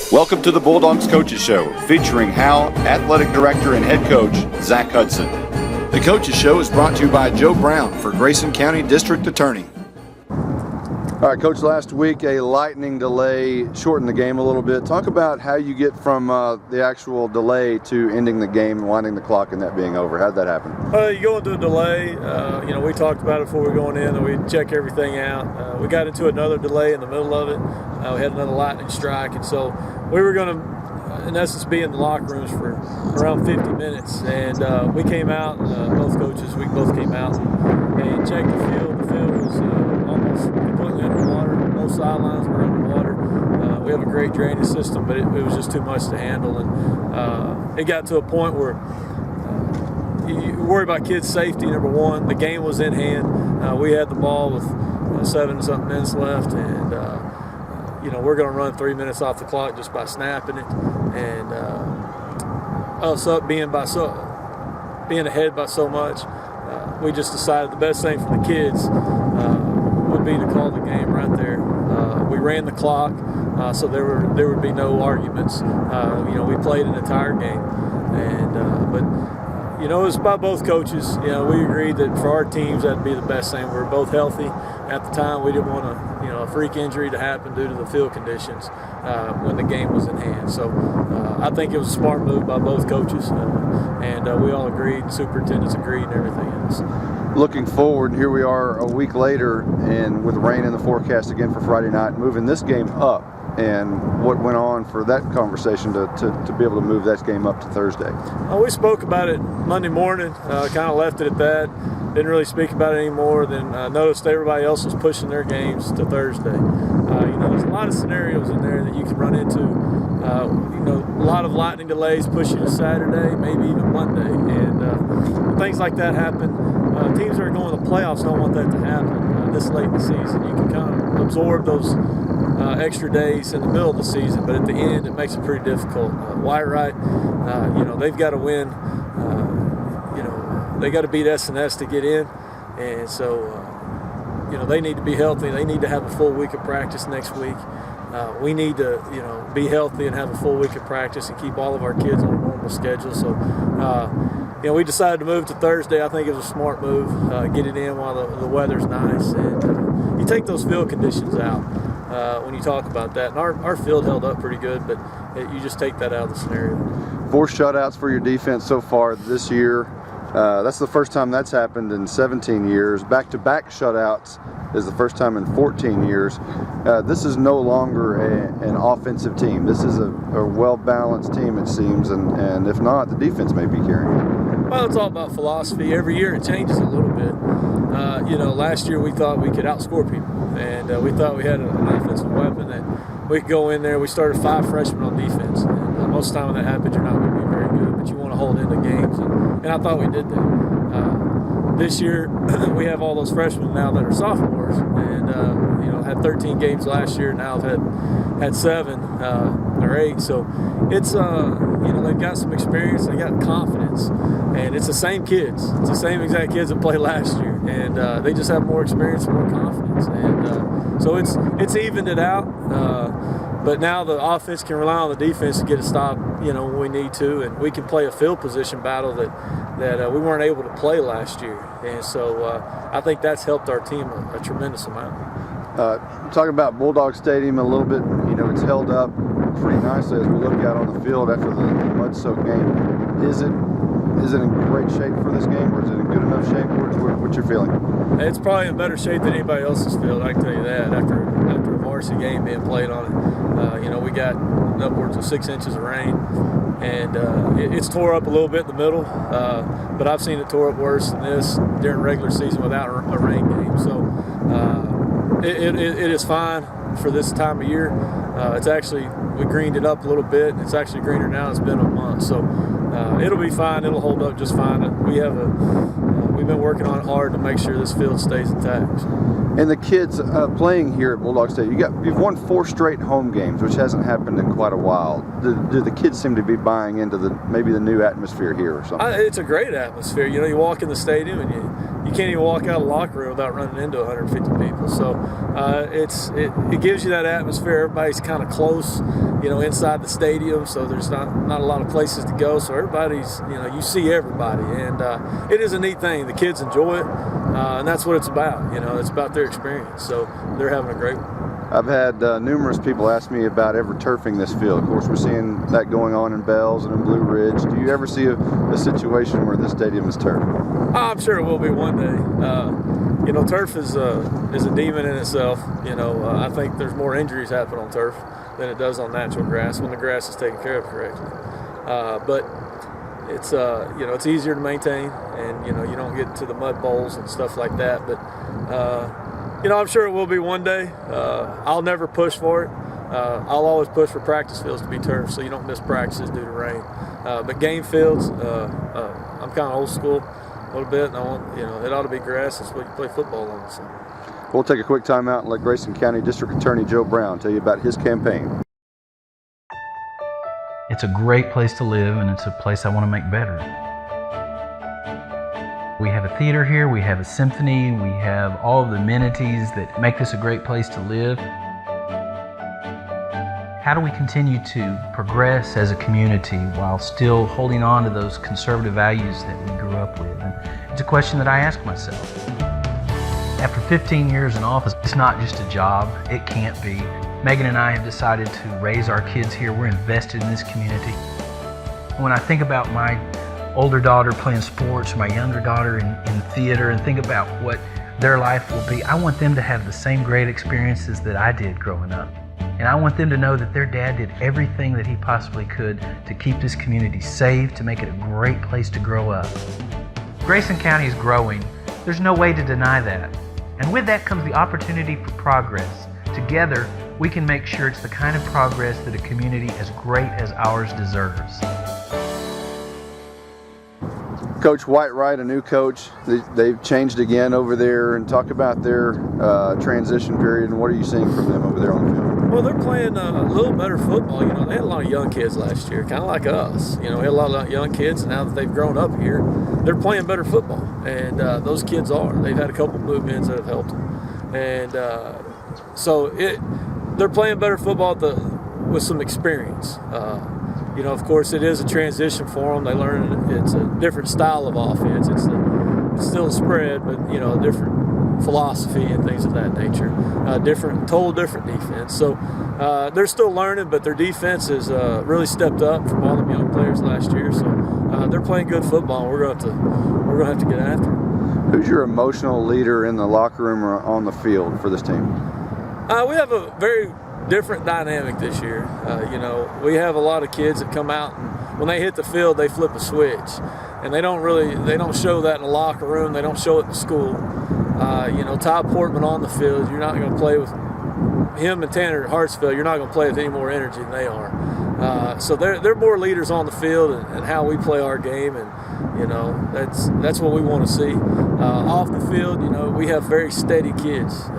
Welcome to the Bulldogs Coaches Show, featuring Howe Athletic Director and Head Coach Zack Hudson. The Coaches Show is brought to you by Joe Brown for Grayson County District Attorney. All right, Coach, last week a lightning delay shortened the game a little bit. Talk about how you get from the actual delay to ending the game and winding the clock and that being over. How'd that happen? You go into a delay. We talked about it before we were going in, and we check everything out. We got into another delay in the middle of it. We had another lightning strike, and so we were going to, in essence, be in the locker rooms for around 50 minutes. And we came out, both coaches, we both came out and checked the field. The field was almost completely underwater. Both sidelines were underwater. We have a great drainage system, but it was just too much to handle. And it got to a point where you worry about kids' safety, number one. The game was in hand. We had the ball with 7-something minutes left, and we're going to run 3 minutes off the clock just by snapping it. And us up being ahead by so much, we just decided the best thing for the kids would be to call the game right there. We ran the clock, so there would be no arguments. We played an entire game, but it was by both coaches. We agreed that for our teams that'd be the best thing. We were both healthy at the time. We didn't want a freak injury to happen due to the field conditions when the game was in hand. So I think it was a smart move by both coaches, and we all agreed. Superintendents agreed, and everything else. Looking forward, here we are a week later, and with rain in the forecast again for Friday night, moving this game up. And what went on for that conversation to be able to move that game up to Thursday? We spoke about it Monday morning, kind of left it at that. Didn't really speak about it anymore. Then noticed everybody else was pushing their games to Thursday. There's a lot of scenarios in there that you can run into. A lot of lightning delays push you to Saturday, maybe even Monday. And things like that happen. Teams that are going to the playoffs don't want that to happen this late in the season. You can kind of absorb those extra days in the middle of the season, but at the end it makes it pretty difficult. White, they've got to win. They got to beat S&S to get in, and so they need to be healthy. They need to have a full week of practice next week. We need to be healthy and have a full week of practice and keep all of our kids on a normal schedule. So we decided to move to Thursday. I think it was a smart move. Get it in while the weather's nice, and you take those field conditions out when you talk about that. And our field held up pretty good, but you just take that out of the scenario. 4 shutouts for your defense so far this year. That's the first time that's happened in 17 years. Back-to-back shutouts is the first time in 14 years. This is no longer an offensive team. This is a well-balanced team, it seems, and if not, the defense may be carrying it. Well, it's all about philosophy. Every year it changes a little bit. Last year we thought we could outscore people, and we thought we had an offensive weapon that we could go in there. We started 5 freshmen on defense. And most of the time when that happens, you're not going to be very good, but you want to hold into games, and I thought we did that. This year we have all those freshmen now that are sophomores, and had 13 games last year. Now have had 7 or 8. So it's they've got some experience, they got confidence, and it's the same kids. It's the same exact kids that played last year, and they just have more experience and more confidence, and so it's evened it out. But now the offense can rely on the defense to get a stop, when we need to, and we can play a field position battle that we weren't able to play last year. And so I think that's helped our team a tremendous amount. Talking about Bulldog Stadium a little bit, it's held up pretty nicely as we look out on the field after the mud-soaked game. Is it in great shape for this game, or is it in good enough shape? What's your feeling? It's probably in better shape than anybody else's field, I can tell you that, after a varsity game being played on it. We got upwards of 6 inches of rain, and it's tore up a little bit in the middle, but I've seen it tore up worse than this during regular season without a rain game. So it is fine for this time of year. It's actually, we greened it up a little bit. It's actually greener now. It's been a month, so it'll be fine. It'll hold up just fine. We've been working on it hard to make sure this field stays intact. And the kids playing here at Bulldog Stadium, you've won 4 straight home games, which hasn't happened in quite a while. Do the kids seem to be buying into maybe the new atmosphere here or something? It's a great atmosphere. You walk in the stadium and you can't even walk out of the locker room without running into 150 people. So it gives you that atmosphere. Everybody's kind of close, inside the stadium, so there's not a lot of places to go. So everybody's, you see everybody, and it is a neat thing. The kids enjoy it, and that's what it's about. It's about their experience. So they're having a great one. I've had numerous people ask me about ever turfing this field. Of course, we're seeing that going on in Bells and in Blue Ridge. Do you ever see a situation where this stadium is turfed? I'm sure it will be one day. Turf is a demon in itself. I think there's more injuries happen on turf than it does on natural grass when the grass is taken care of correctly. But it's it's easier to maintain, and you don't get to the mud bowls and stuff like that. But I'm sure it will be one day. I'll never push for it. I'll always push for practice fields to be turf, so you don't miss practices due to rain. But game fields, I'm kind of old school a little bit, and I want, it ought to be grass. That's what you play football on. So. We'll take a quick time out and let Grayson County District Attorney Joe Brown tell you about his campaign. It's a great place to live, and it's a place I want to make better. We have a theater here, we have a symphony, we have all of the amenities that make this a great place to live. How do we continue to progress as a community while still holding on to those conservative values that we grew up with? And it's a question that I ask myself. After 15 years in office, it's not just a job, it can't be. Megan and I have decided to raise our kids here. We're invested in this community. When I think about my older daughter playing sports, or my younger daughter in theater, and think about what their life will be, I want them to have the same great experiences that I did growing up. And I want them to know that their dad did everything that he possibly could to keep this community safe, to make it a great place to grow up. Grayson County is growing. There's no way to deny that. And with that comes the opportunity for progress. Together, we can make sure it's the kind of progress that a community as great as ours deserves. Coach Whitewright, a new coach, they've changed again over there, and talk about their transition period, and what are you seeing from them over there on the field? Well, they're playing a little better football. They had a lot of young kids last year, kind of like us. We had a lot of young kids, and now that they've grown up here, they're playing better football. And those kids are. They've had a couple move-ins that have helped them. And so they're playing better football with some experience. Of course, it is a transition for them. They learn it's a different style of offense. It's still a spread, but, a different philosophy and things of that nature. Total different defense. So they're still learning, but their defense has really stepped up from all the young players last year. So they're playing good football, and we're going to have to get after it. Who's your emotional leader in the locker room or on the field for this team? We have a very different dynamic this year. We have a lot of kids that come out, and when they hit the field, they flip a switch, and they don't show that in the locker room. They don't show it in school. Ty Portman on the field, you're not going to play with him and Tanner Hartsfield. You're not going to play with any more energy than they are. So they're more leaders on the field and how we play our game, and that's what we want to see. Off the field, we have very steady kids.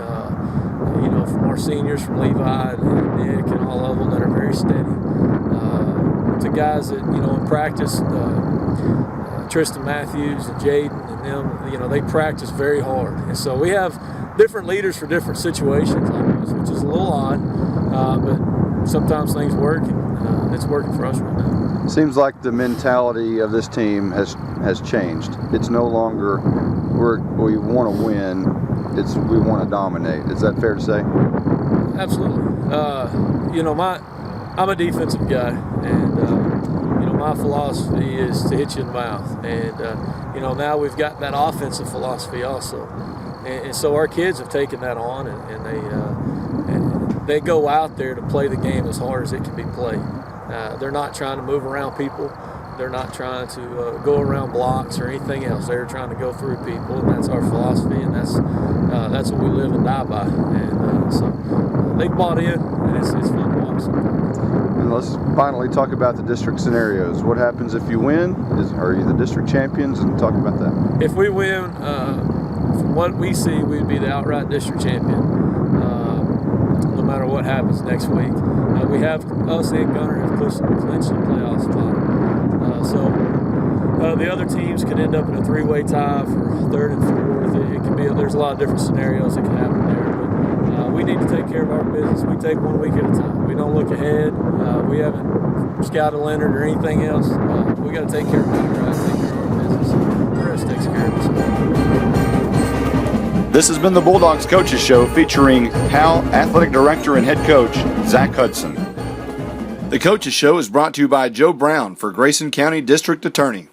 From our seniors, from Levi and Nick and all of them that are very steady. To guys that, in practice, Tristan Matthews and Jaden and them, they practice very hard. And so we have different leaders for different situations almost, which is a little odd, but sometimes things work, and it's working for us right now. Seems like the mentality of this team has changed. It's no longer we want to win. We want to dominate. Is that fair to say? Absolutely. I'm a defensive guy, and my philosophy is to hit you in the mouth. And now we've got that offensive philosophy also, and so our kids have taken that on, and they go out there to play the game as hard as it can be played. They're not trying to move around people. They're not trying to go around blocks or anything else. They're trying to go through people, and that's our philosophy, and that's what we live and die by. And so they bought in, and it's fun to watch. And let's finally talk about the district scenarios. What happens if you win? Are you the district champions? And talk about that. If we win, from what we see, we'd be the outright district champion. No matter what happens next week, we have us and Gunner have clinched the playoff spot. So, the other teams could end up in a three-way tie for third and fourth. It can be. There's a lot of different scenarios that can happen there. But we need to take care of our business. We take one week at a time. We don't look ahead. We haven't scouted Leonard or anything else. We got to take care of our guys, take care of our business. The rest takes care of itself. This has been the Bulldogs Coaches Show featuring Howe Athletic Director and Head Coach Zack Hudson. The Coaches Show is brought to you by Joe Brown for Grayson County District Attorney.